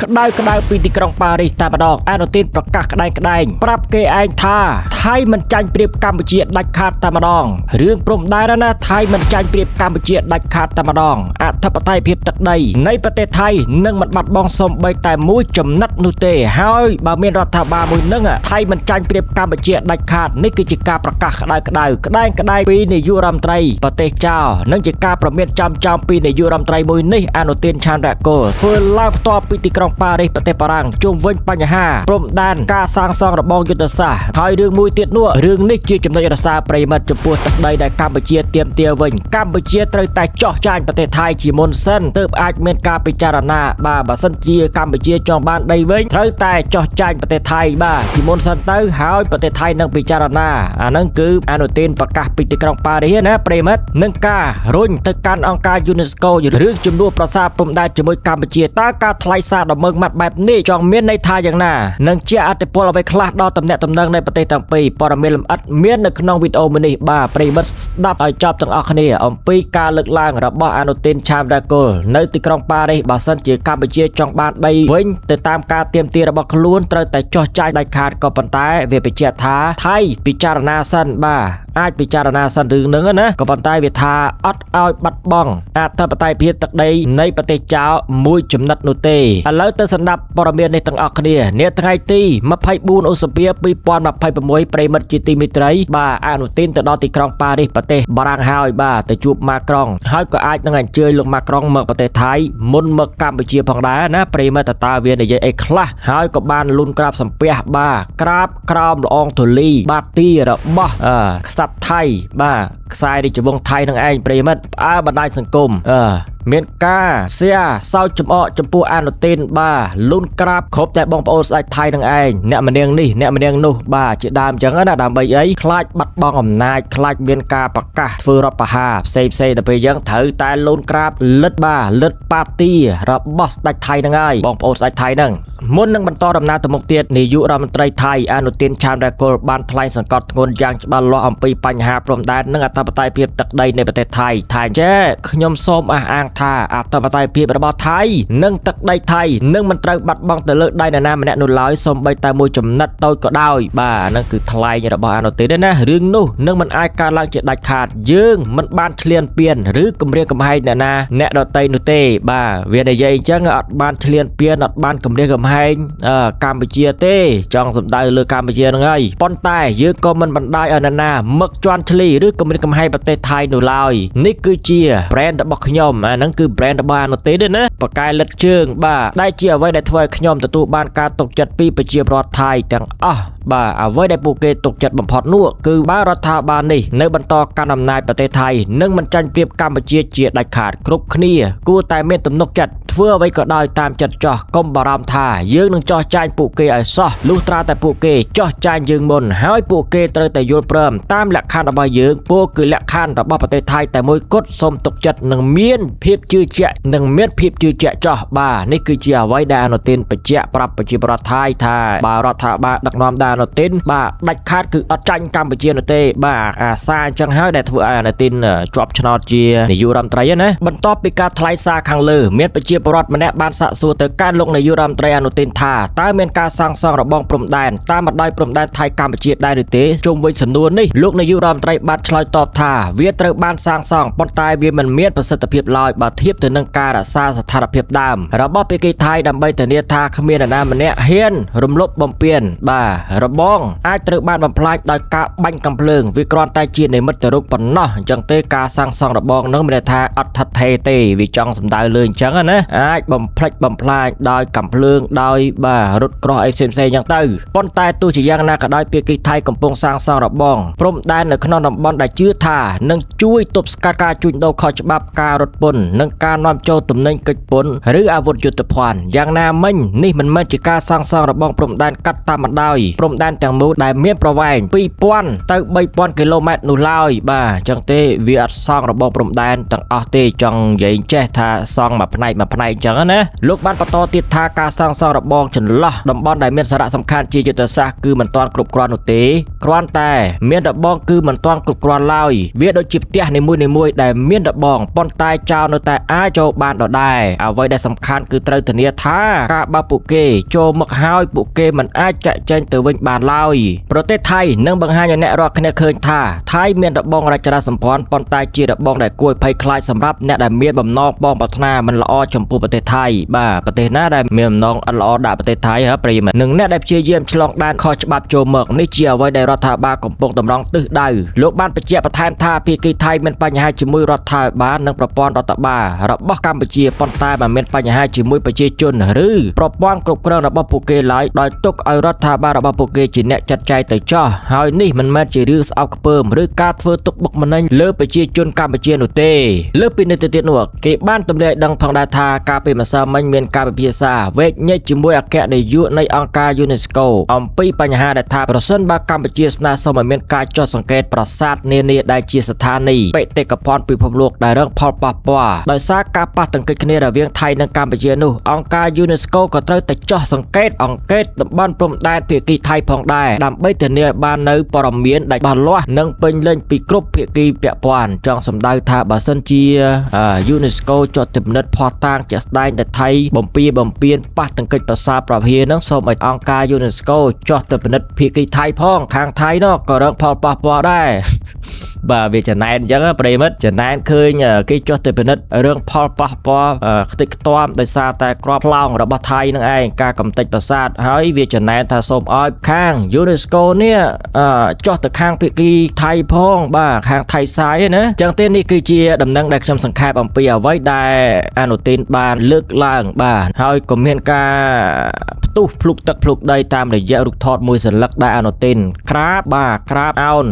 ក្តៅពីទីក្រុងប៉ារីសតែម្ដងអាណូទីនប្រកាសក្តែងប្រាប់គេឯងថាថៃមិនចាញ់ប្រៀបកម្ពុជាដាច់ខាតតែម្ដងរឿងព្រំដែនណាថៃមិនចាញ់ប្រៀបកម្ពុជាដាច់ខាតតែម្ដងអធិបតេយ្យភាពទឹកដីនៃប្រទេសថៃនឹងមិនបាត់បង់សូម្បីតែមួយចំណិតនោះទេហើយបើមានរដ្ឋាភិបាលមួយនឹងថៃមិនចាញ់ប្រៀបកម្ពុជាដាច់ខាតនេះគឺជាការប្រកាសក្តែងពីនាយករដ្ឋមន្ត្រីប្រទេសចៅនិងជាការប្រមានចំពីនាយករដ្ឋមន្ត្រីមួយនេះអាណូទីនឆានរ៉ាកូលធ្វើឡើងផ្ទាល់ពីទីក្រុងប៉ារីសប្រទេសបារាំងជុំវិញបញ្ហាព្រំដែនការសាងសង់របងយុទ្ធសាស្ត្រហើយរឿងមួយទៀតនោះរឿងនេះជាចំណុចរសារប្រិមិត្តចំពោះទឹកដីដែលកម្ពុជាទាមទារវិញកម្ពុជាត្រូវតែចោះចាញ់ប្រទេសថៃជាមុនសិនទើបអាចមានការពិចារណាបើសិនជាកម្ពុជាចង់បានដីវិញត្រូវតែចោះចាញ់ប្រទេសថៃជាមុនសិនទៅហើយប្រទេសថៃនឹងពិចារណាអានឹងគឺអាណូទីនប្រកាសពីទីក្រុងប៉ារីសណាប្រិមិត្តនឹងការរុញទៅកាន់អង្គការ UNESCO រឿងជំនួសប្រាសាទព្រំដែនជាមួយកម្ពុជាតើការថ្លៃសារដ៏មើងម៉ាត់បែបនេះចង់មានន័យថាយ៉ាងណានឹងជាអតិពលអ្វីខ្លះដល់ទំនាក់ទំនងនៃប្រទេសទាំងពីរព័ត៌មានលម្អិតមាននៅក្នុងវីដេអូមួយនេះប្រិមិត្តស្ដាប់ឲ្យចប់ទាំងអស់គ្នាអំពីការលើកឡើងរបស់អាណូទីនឆាមរ៉ាកូលនៅទីក្រុងប៉ារីសបើសិនជាកម្ពុជាចង់បានដីវិញទៅតាមការទាមទាររបស់ខ្លួនត្រូវតែចោះចាញ់ដាច់ខាតក៏ប៉ុន្តែវាបញ្ជាក់ថាថៃពិចារណាសិនអាចពិចារណាសិនរឿងហ្នឹងណាក៏ប៉ុន្តែវាថាអត់ឲ្យបាត់បង់អធិបតេយ្យភាពទឹកដីនៃប្រទេសចៅមួយចំណិតនោះទេឥឡូវទៅស្ដាប់ព័ត៌មាននេះទាំងអស់គ្នានាថ្ងៃទី24ឧសភា2026ប្រិមិត្តជាទីមេត្រីអាណូទីនទៅដល់ទីក្រុងប៉ារីសប្រទេសបារាំងហើយទៅជួបម៉ាក្រុងហើយក៏អាចនឹងអញ្ជើញលោកម៉ាក្រុងមកប្រទេសថៃមុនមកកម្ពុជាផងដែរណាប្រិមិត្តតើវានិយាយអីខ្លះហើយក៏បានលុនក្រាបសំពះក្រាបក្រោមល្អងធូលីទីរបស់ក្សត្រថៃខ្សែរាជវង្សថៃនឹងឯងប្រិមិត្តផ្អើបណ្ដាញសង្គមមានការសៀសោចចំអកចំពោះអាណូទីនលុនក្រាបគ្រប់តែបងប្អូនស្ដេចថៃនឹងឯងអ្នកម្នាងនេះអ្នកម្នាងនោះជាដើមអញ្ចឹងណាដើម្បីអីខ្លាចបាត់បង់អំណាចខ្លាចមានការប្រកាសធ្វើរដ្ឋប្រហារផ្សេងទៅពេលអញ្ចឹងត្រូវតែលុនក្រាបលិតប៉ាទីរបស់ស្ដេចថៃនឹងឯងបងប្អូនស្ដេចថៃនឹងមុននឹងបន្តដំណើរទៅមុខទៀតនាយករដ្ឋមន្ត្រីថៃអាណូទីនឆានរ៉ាកូលបានថ្លែងសង្កត់ធ្ងន់យ៉ាងច្បាស់លាស់អំពីបញ្ហាព្រំដែននិងអធិបតេយ្យភាពទឹកដីនៃប្រទេសថៃចេះខ្ញុំសូមអះអាងថាអធិបតេយ្យភាពរបស់ថៃនិងទឹកដីថៃនឹងមិនត្រូវបាត់បង់ទៅលើដៃនរណាម្នាក់នោះឡើយសូម្បីតែមួយចំណិតតូចក៏ដោយហ្នឹងគឺថ្លែងរបស់អាណូទីនណារឿងនោះនឹងមិនអាចកើតឡើងជាដាច់ខាតយើងមិនបានឈ្លានពានឬគំរាមកំហែងអ្នកដទៃនោះទេវានិយាយអញ្ចឹងអត់បានឈ្លានពានអត់បានគំរាមកំហែងកម្ពុជាទេចង់សម្ដៅលើកម្ពុជាហ្នឹងហើយប៉ុន្តែយើងក៏មិនបណ្ដាយឲ្យនរណាមឹកជន់ឈ្លីឬគំរាមកំហែងប្រទេសថៃនោះឡើយនេះគឺជា brand របស់ខ្ញុំហ្នឹងគឺ brand របស់អាណូទីនទេណាបកកែលិតជើងដែលជាអ្វីដែលធ្វើឲ្យខ្ញុំទទួលបានការទុកចិត្តពីប្រជាពលរដ្ឋថៃទាំងអស់អ្វីដែលពួកគេទុកចិត្តបំផុតនោះគឺរដ្ឋាភិបាលនេះនៅបន្តកាន់អំណាចប្រទេសថៃនឹងមិនចាញ់ប្រៀបកម្ពុជាជាដាច់ខាតគ្រប់គ្នាគួរតែមានទំនុកចិត្តធ្វើអ្វីក៏ដោយតាមចិត្តចោះកុំបារម្ភថាយើងនឹងចោះចាញ់ពួកគេឲ្យសោះលុះត្រាតែពួកគេចោះចាញ់យើងមុនហើយពួកគេត្រូវតែយល់ព្រមតាមលក្ខខណ្ឌរបស់យើងពួកគឺលក្ខខណ្ឌរបស់ប្រទេសថៃតែមួយគត់សូមទុកចិត្តនឹងមានភាពជឿជាក់ចោះនេះគឺជាអ្វីដែលអាណូទីនបញ្ជាក់ប្រាប់ប្រជាពលរដ្ឋថៃថារដ្ឋាភិបាលដឹកនាំដោយអាណូទីនដាច់ខាតគឺអត់ចាញ់កម្ពុជានោះទេអាសារអញ្ចឹងហើយដែលធ្វើឲ្យអាណូទីនជាប់ឆ្នោតជានាយករដ្ឋមន្ត្រីណាបន្ទាប់ពីការថ្លែងសារខាងលើមានប្រជាពលរដ្ឋម្នាក់បានសាកសួរទៅកាន់លោកនាយករដ្ឋមន្ត្រីអាណូទីនថាតើមានការសាងសង់របងព្រំដែនតាមបណ្ដោយព្រំដែនថៃកម្ពុជាដែរឬទេជុំវិញសំណួរនេះលោកនាយករដ្ឋមន្ត្រីបានឆ្លើយតបថាវាត្រូវបានសាងសង់ប៉ុន្តែវាមិនមានប្រសិទ្ធភាពឡើយបើធៀបទៅនឹងការរក្សាស្ថានភាពដើមរបស់ភាគីថៃដើម្បីធានាថាគ្មាននរណាម្នាក់ហ៊ានរំលោភបំពានរបងអាចត្រូវបានបំផ្លាញដោយការបាញ់កាំភ្លើងវាគ្រាន់តែជានិមិត្តរូបប៉ុណ្ណោះអញ្ចឹងទេការសាងសង់របងនឹងមានន័យថាអត់ថិតថេរទេវាចង់សម្ដៅលើអញ្ចឹងណាអាចបំផ្លិចបំផ្លាញដោយកាំភ្លើងដោយរត់ក្រោះអីផ្សេងអញ្ចឹងទៅប៉ុន្តែទោះជាយ៉ាងណាក៏ដោយភាគីថៃកំពុងសាងសង់របងព្រំដែននៅក្នុងតំបន់ដែលជឿថានឹងជួយទប់ស្កាត់ការជួញដូរខុសច្បាប់ការរត់ពន្ធនិងការនាំចូលទំនិញកិច្ចពន្ធឬអាវុធយុទ្ធភ័ណ្ឌយ៉ាងណាមិញនេះមិនមែនជាការសាងសង់របងព្រំដែនកាត់តាមបណ្ដោយព្រំដែនទាំងមូលដែលមានប្រវែង 2000 ទៅ 3000 គីឡូម៉ែត្រនោះឡើយអញ្ចឹងទេវាអត់សង់របងព្រំដែនទាំងអស់ទេចង់និយាយចេះថាសង់មួយផ្នែកអញ្ចឹងណាលោកបានបន្តទៀតថាការសាងសង់របងចន្លោះតំបន់ដែលមានសារៈសំខាន់ជាយុទ្ធសាស្ត្រគឺមិនទាន់គ្រប់គ្រាន់នោះទេគ្រាន់តែមានរបងគឺមិនទាន់គ្រប់គ្រាន់ឡើយវាដូចជាផ្ទះនីមួយៗដែលមានរបងប៉ុន្តែចោលនៅ តែអាចចូលបានដដែលអ្វីដែលសំខាន់គឺត្រូវធានាថាការបើពួកគេចូលមកហើយពួកគេមិនអាចចាក់ចែងទៅវិញបានឡើយប្រទេសថៃនឹងបង្ហាញឲ្យអ្នករាល់គ្នាឃើញថាថៃមានរបងរចនាសម្ព័ន្ធប៉ុន្តែជារបងដែលគួរភ័យខ្លាចសម្រាប់អ្នកដែលមានបំណងបងប្រាថ្នាមិនល្អចំពោះប្រទេសថៃបាទប្រទេសណាដែលមានបំណងអត់ល្អដាក់ប្រទេសថៃប្រិយមិត្តនិងអ្នកដែលព្យាយាមឆ្លងដែនខុសច្បាប់ចូលមកនេះជាអ្វីដែលរដ្ឋាភិបាលកំពុងតម្រង់ទិសដៅលោកបានបញ្ជាក់បន្ថែមថាភាគីថៃមានបញ្ហាជាមួយរដ្ឋាភិបាលនិងប្រព័ន្ធរដ្ឋបាលរបស់កម្ពុជាប៉ុន្តែមិនមានបញ្ហាជាមួយប្រជាជនឬប្រព័ន្ធគ្រប់គ្រងរបស់ពួកគេឡើយដោយទុកឲ្យរដ្ឋាភិបាលរបស់ពួកគេជាអ្នកចាត់ចែងទៅចោះហើយនេះមិនមែនជារឿងស្អប់ខ្ពើមឬការធ្វើទុកបុកម្នេញលើប្រជាជនកម្ពុជានោះទេលើពីនេះទៅទៀតនោះគេបានទម្លាយដឹងផងដែរថាការពីម្សិលមិញមានការពិភាក្សាវែកញែកជាមួយអគ្គនាយកនៃអង្គការ UNESCO អំពីបញ្ហាដែលថាប្រសិនបើកម្ពុជាស្នើសុំឲ្យមានការចុះសង្កេតប្រាសាទនានាដែលជាស្ថានីយបេតិកភណ្ឌពិភពលោកដែលរងផលប៉ះពាល់ដោយសារការប៉ះទង្គិចគ្នារវាងថៃនិងកម្ពុជានោះអង្គការ UNESCO ក៏ត្រូវតែចុះសង្កេតតំបន់ព្រំដែនភាគីថៃផងដែរដើម្បីធានាបាននៅព័ត៌មានដែលច្បាស់លាស់និងពេញលេញពីគ្រប់ភាគីពាក់ព័ន្ធចង់សម្ដៅថាបើសិនជា UNESCO ចុះទៅពិនិត្យផុសតាងជាក់ស្ដែងដែលថៃបំពានប៉ះទង្គិចប្រាសាទប្រភានឹងសូមឲ្យអង្គការ UNESCO ចុះទៅពិនិត្យភាគីថៃផងខាងថៃនោះក៏រងផលប៉ះពាល់ដែរបាទវាចំណែនអញ្ចឹងប្រិមិត្តចំណែនឃើញគេចុះទៅពិនិត្យរឿងផលប៉ះពាល់ខ្ទេចខ្ទាំដោយសារតែក្របផ្លោងរបស់ថៃនឹងឯងការកំទេចប្រាសាទហើយវាចំណែនថាសូមឲ្យខាង UNESCO នេះចុះទៅខាងភាគីថៃផងបាទខាងថៃសាយណាអញ្ចឹងទេនេះគឺជាដំណឹងដែលខ្ញុំសង្ខេបអំពីអ្វីដែលអនុទានបានលើកឡើងបាទហើយក៏មានការផ្ទុះភ្លុកទឹកភ្លុកដីតាមរយៈរូបថតមួយសន្លឹកដែលអនុទានក្រាបអោន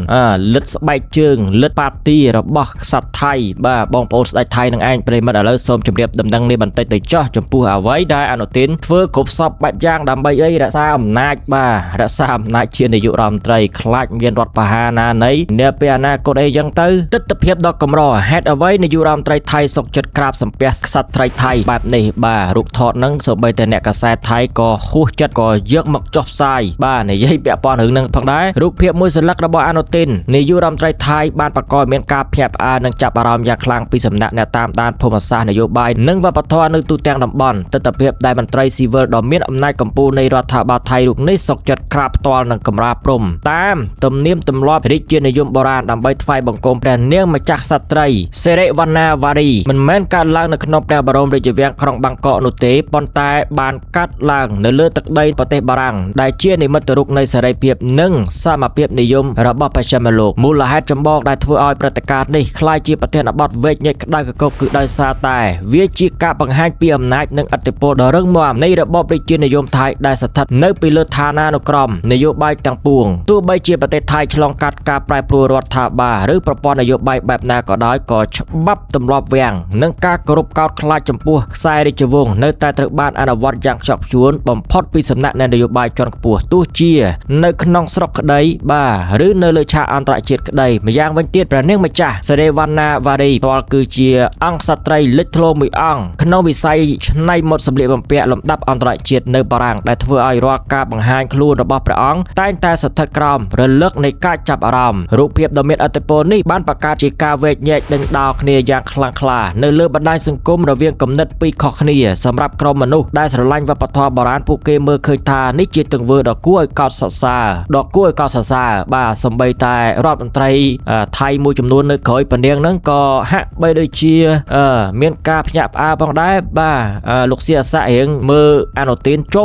លិតស្បែកជើងលិតប៉ាទីរបស់ក្សត្រថៃបាទបងប្អូនស្ដេចថៃនឹងឯងប្រិមិត្តឥឡូវសូមជម្រាបដំណឹងនេះបន្តិចទៅចោះចំពោះអ្វីដែលអនុទានធ្វើគ្រប់សពបែបយ៉ាងដើម្បីអីរក្សាអំណាចបាទរក្សាអំណាចជានាយករដ្ឋមន្ត្រីខ្លាចមានរដ្ឋប្រហារណានៃនាពេលអនាគតអីចឹងទៅទស្សនវិជ្ជាដ៏កម្រហេតុអ្វីនាយករដ្ឋមន្ត្រីថៃសុកចិត្តក្រាបសំពះក្សត្រត្រីថៃបែបនេះបាទរូបថតហ្នឹងសូម្បីតែអ្នកកាសែតថៃក៏ហួសចិត្តក៏យកមកចុះផ្សាយបាទនិយាយពាក់ព័ន្ធរឿងហ្នឹងផងដែររូបភាពមួយសន្លឹករបស់អនុទាននាយករដ្ឋមន្ត្រីថៃបានបង្កឲ្យមានការភ្ញាក់ផ្អើលនិងចាប់អារម្មណ៍យ៉ាងខ្លាំងពីសំណាក់អ្នកតាមដានភូមិសាស្ត្រនយោបាយនិងវប្បធម៌នៅទូទាំងតំបន់ទស្សនវិជ្ជាដែលមន្ត្រីស៊ីវិលដ៏មានអំណាចកំពូលនៃរដ្ឋាភិបាលថៃរូបនេះសុកចិត្តក្រាបផ្ទាល់នឹងកម្រាលព្រំតាមទំនៀមទម្លាប់រាជានិយមបុរាណដើម្បីថ្វាយបង្គំព្រះនាងម្ចាស់ក្សត្រីសិរិវណ្ណាវ៉ារីមិនមែនកើតឡើងនៅក្នុងព្រះបរមរាជវាំងក្រុងបាងកកនោះទេប៉ុន្តែបានកាត់ឡើងនៅលើទឹកដីប្រទេសបារាំងដែលជានិមិត្តរូបនៃសេរីភាពនិងសមភាពនិយមរបស់បច្ចិមលោកមូលហេតុចម្បងដែលធ្វើឲ្យព្រឹត្តិការណ៍នេះក្លាយជាប្រធានបទវែកញែកក្តៅកកគឺដោយសារតែវាជាការបង្ហាញពីអំណាចនិងឥទ្ធិពលដ៏រឹងមាំនៃរបបរាជានិយមថៃដែលស្ថិតនៅពីលើឋានានុក្រមនយោបាយទាំងពួងទោះបីជាប្រទេសថៃឆ្លងកាត់ការប្រែប្រួលរដ្ឋាភិបាលឬប្រព័ន្ធនយោបាយបែបណាក៏ដោយក៏ច្បាប់ទម្លាប់វាំងនិងការគោរពកោតខ្លាចចំពោះខ្សែរាជវង្សនៅតែត្រូវបានអនុវត្តយ៉ាងខ្ជាប់ខ្ជួនបំផុតពីសំណាក់អ្នកនយោបាយជាន់ខ្ពស់ទោះជានៅក្នុងស្រុកក្តីបាទឬនៅលើឆាកអន្តរជាតិក្តីម្យ៉ាងវិញទៀតព្រះនាងម្ចាស់សិរិវណ្ណាវ៉ារីផ្ទាល់គឺជាអង្គក្សត្រីលេចធ្លោមួយអង្គក្នុងវិស័យច្នៃម៉ូដសម្លៀកបំពាក់លំដាប់អន្តរជាតិនៅបារាំងដែលធ្វើឲ្យរាល់ការបង្ហាញខ្លួនរបស់ព្រះអង្គតែងតែស្ថិតក្រោមរលឹកនៃការចាប់អារម្មណ៍រូបភាពដ៏មានឥទ្ធិពលនេះបានបង្កើតជាការវែកញែកដេញដោលគ្នាយ៉ាងខ្លាំងក្លានៅលើបណ្ដាញសង្គមរវាងគំនិតពីរខុសគ្នាសម្រាប់ក្រុមមនុស្សដែលស្រឡាញ់វប្បធម៌បុរាណពួកគេមើលឃើញថានេះជាទង្វើដ៏គួរឲ្យកោតសរសើរបាទសម្បីតែរដ្ឋមន្ត្រីថៃមួយចំនួននៅក្រោយពនាងហ្នឹងក៏ហាក់បីដូចជាមានការភ្ញាក់ផ្អើលផងដែរបាទលោកសៀសាក់រៀងមើលអនុទានធ្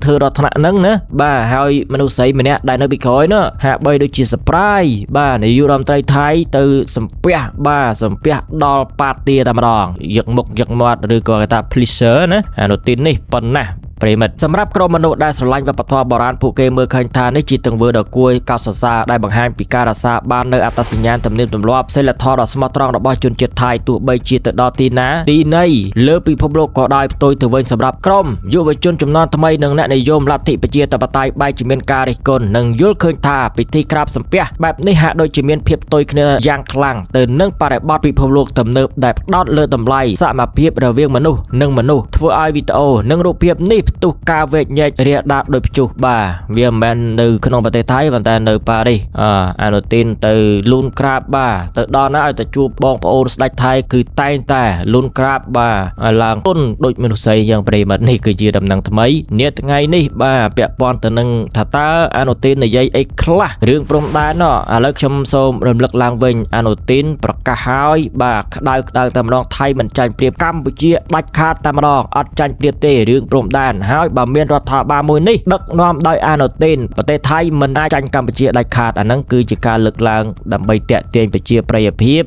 វើរដ្ឋថ្នាក់ហ្នឹងណាបាទហើយមនុស្សស្រីម្នាក់ដែលនៅពីក្រោយនោះហាក់បីដូចជា surprise បាទនាយករដ្ឋមន្ត្រីថៃទៅសំពះដល់ប៉ាទាតែម្ដងយកមុខយកមាត់ឬក៏គេថា pleasure ណាអនុទាននេះប៉ុណ្ណាប្រិមិត្តសម្រាប់ក្រុមមនុស្សដែលស្រឡាញ់វប្បធម៌បុរាណពួកគេមើលឃើញថានេះជាទង្វើដ៏គួរឲ្យកោតសរសើរដែលបង្ហាញពីការរក្សាបាននូវអត្តសញ្ញាណទំនៀមទម្លាប់សីលធម៌ដ៏ស្មោះត្រង់របស់ជនជាតិថៃទោះបីជាទៅដល់ទីនៃលើពិភពលោកក៏ដោយផ្ទុយទៅវិញសម្រាប់ក្រុមយុវជនជំនាន់ថ្មីនិងអ្នកនិយមលទ្ធិប្រជាធិបតេយ្យបែរជាមានការរិះគន់និងយល់ឃើញថាពិធីក្រាបសំពះបែបនេះហាក់ដូចជាមានភាពផ្ទុយគ្នាយ៉ាងខ្លាំងទៅនឹងបរិបទពិភពលោកទំនើបដែលផ្ដោតលើតម្លៃសមភាពរវាងមនុស្សនិងមនុស្សធ្វើឲ្យវីដេអូនិងរូបភាពនេះ ផ្ទុះការវែកញែករាដាបដោយព្យុះបាទវាមិនមែននៅក្នុងប្រទេសថៃប៉ុន្តែនៅប៉ារីសអាណូទីនទៅលូនក្រាបបាទទៅដល់ណាឲ្យទៅជួបបងប្អូនស្ដេចថៃគឺតែងតែលូនក្រាបបាទឲ្យឡើងទុនដូចមនុស្សយ៉ាងប្រិមិត្តនេះគឺជាដំណឹងថ្មីនាថ្ងៃនេះបាទពាក់ព័ន្ធទៅនឹងថាតើអាណូទីននិយាយអីខ្លះរឿងព្រំដែនឥឡូវខ្ញុំសូមរំលឹកឡើងវិញអាណូទីនប្រកាសហើយបាទក្តៅតែម្ដងថៃមិនចាញ់ប្រៀបកម្ពុជាដាច់ខាតតែម្ដងអត់ចាញ់ប្រៀបទេរឿងព្រំដែនហើយបើមានរដ្ឋាភិបាលមួយនេះដឹកនាំដោយអាណូទីនប្រទេសថៃមិនអាចចាញ់កម្ពុជាដាច់ខាតអាហ្នឹងគឺជាការលើកឡើងដើម្បីតាក់ទាញប្រជាប្រិយភាព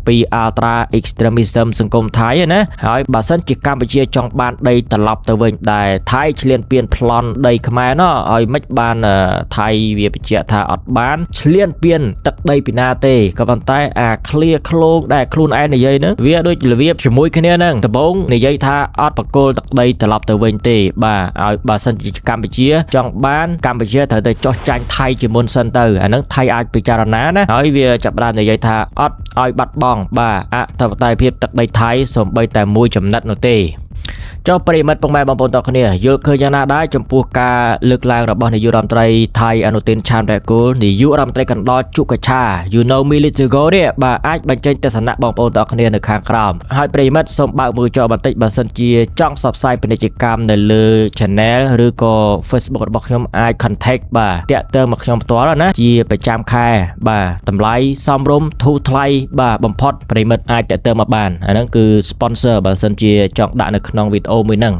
ពី Ultra Extremism សង្គមថៃណាហើយបើសិនជាកម្ពុជាចង់បានដីត្រឡប់ទៅវិញដែលថៃឈ្លានពានប្លន់ដីខ្មែរណោះឲ្យមិនបានថៃវាបញ្ជាក់ថាអត់បានឈ្លានពានទឹកដីពីណាទេក៏ប៉ុន្តែអាឃ្លាឃ្លោងដែលខ្លួនឯងនិយាយហ្នឹងវាដូចរបៀបជាមួយគ្នាហ្នឹងដំបូងនិយាយថាអត់បកគលទឹកដីត្រឡប់ទៅវិញទេបាទឲ្យបើសិនជាកម្ពុជាចង់បានកម្ពុជាត្រូវតែចោះចាញ់ថៃជាមុនសិនទៅអាហ្នឹងថៃអាចពិចារណាណាហើយវាចាប់ផ្ដើមនិយាយថាអត់ឲ្យបាត់បង់បាទអធិបតេយ្យភាពទឹកដីថៃសូម្បីតែមួយចំណិតនោះទេចុះប្រិមិត្តពុកម៉ែបងប្អូនទាំងគ្នាយល់ឃើញយ៉ាងណាដែរចំពោះការលើកឡើងរបស់នាយករដ្ឋមន្ត្រីថៃអនុទានឆានរ៉េកូលនាយករដ្ឋមន្ត្រីកណ្ដាលជុកឆា You know Militago នេះបាទអាចបញ្ចេញទស្សនៈបងប្អូនទាំងគ្នានៅខាងក្រោមហើយប្រិមិត្តសូមបើកមើលចោលបន្តិចបើសិនជាចង់ផ្សព្វផ្សាយពាណិជ្ជកម្មនៅលើ Channel ឬក៏ Facebook របស់ខ្ញុំអាច contact បាទតាក់ទងមកខ្ញុំផ្ទាល់ណាជាប្រចាំខែបាទតម្លៃសមរម្យធូរថ្លៃបាទបំផុតប្រិមិត្តអាចតាក់ទងមកបានអាហ្នឹងគឺ sponsor បើសិនជាចង់ដាក់នៅក្នុងវីដេអូមួយហ្នឹង